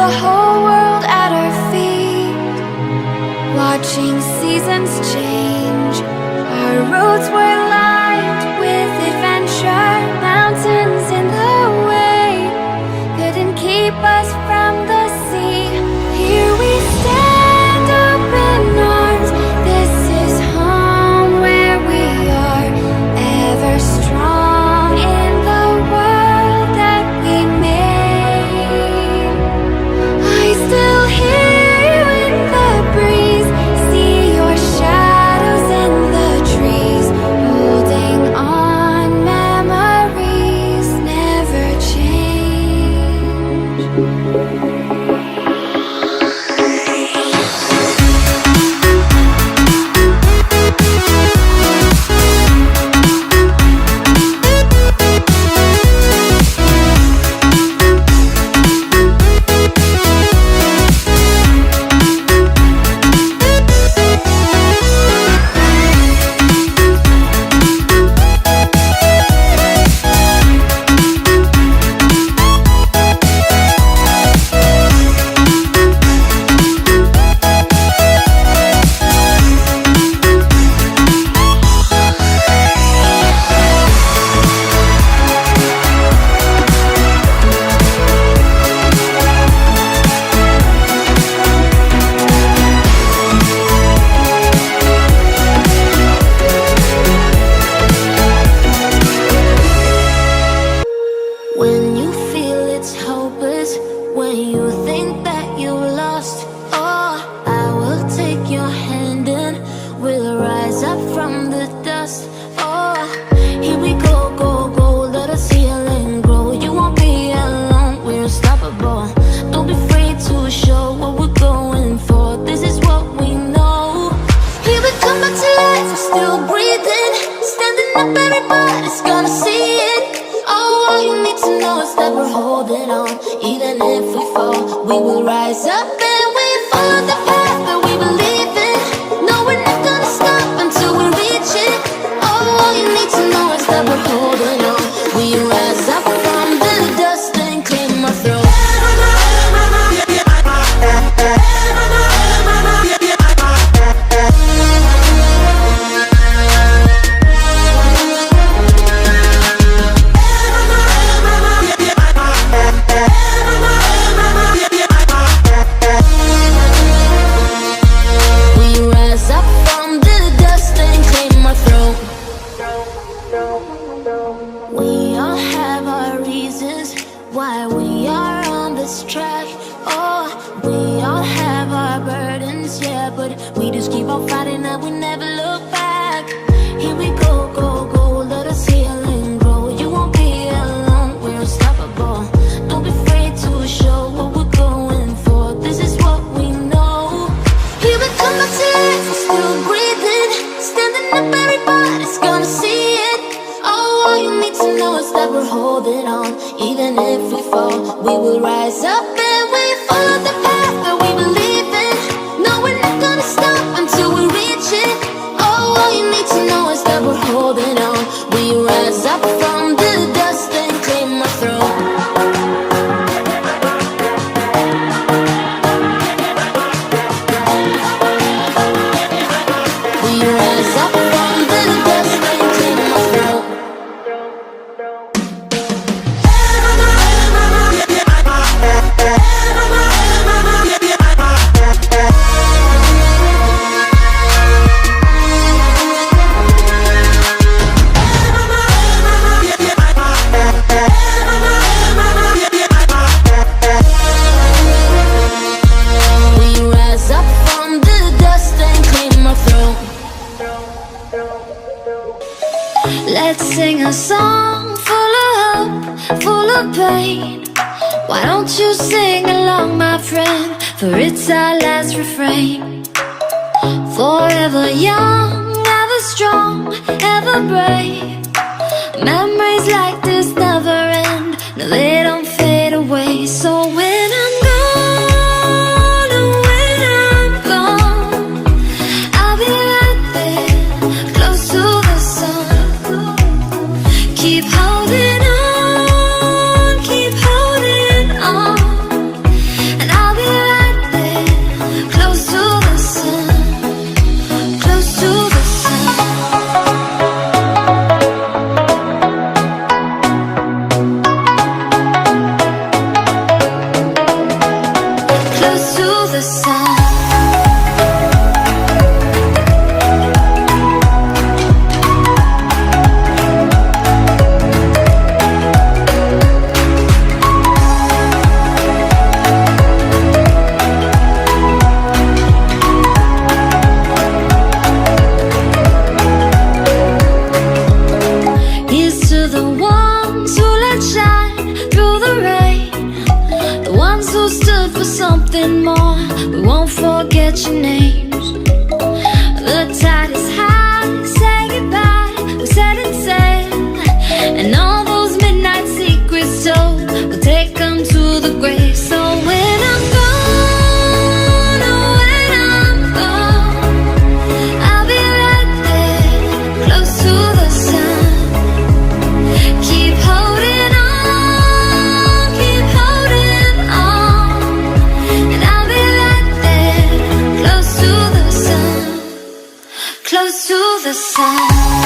the whole world at our feet, watching seasons change. Our roads were lined with adventure, mountains in the way couldn't keep us from the sea. Here we stand, open arms. This is home where we are, ever strong in the world that we made. I still hear you in the breeze, see your shadows in the trees, holding on, memories never change. When you feel it's hopeless, when you think that you're lost, oh, I will take your hand and we'll rise up from the dust. Oh, here we go, go, go, let us heal and grow. You won't be alone, we're unstoppable. Don't be afraid to show what we're going for. This is what we know. Here we come back to life, we're still breathing, standing up, everybody's gonna see it. Oh, all you need to know is that we're holding on. Even if we fall, we will rise up and we follow the path that we believe in. No, we're not gonna stop until we reach it. Oh, all you need to know is that we're holding on. We rise up from the dust and claim our throne. We rise up from the dust and claim our throne. We all have our reasons why we are on this track. Oh, we all have our burdens, yeah, but we just keep on fighting and we never look back. Here we go, go, go, let us heal and grow. You won't be alone, we're unstoppable. Don't be afraid to show what we're going for. This is what we know. Here we come back to life, we're still breathing, standing up, everybody's gonna see it. Oh, all you need to know is that we're holding on. Even if we fall, we will rise up and we follow the path that we believe in. No, we're not gonna stop until we reach it. Oh, all you need to know is that we're holding on. We rise up from the dust and claim our throne. We rise up from the dust and claim our throne. We rise up from the dust and claim our throne. Let's sing a song full of hope, full of pain. Why don't you sing along, my friend? For it's our last refrain. Forever young, ever strong, ever brave. Memories like this never end. No, they don't fade away. So when I'm gone, oh, when I'm gone, I'll be right there, close to the sun. Keep holding on, and I close to the sun. Here's to the ones who let shine through the rain, the ones who stood for something more. We won't forget your names. The tide is high, say goodbye, we're setting sail, and all those midnight secrets told, we'll take them to the grave. So when I'm gone, oh when I'm gone, I'll be right there, close to the sun. Keep holding on, and I'll be right there, close to the sun, close to the sun.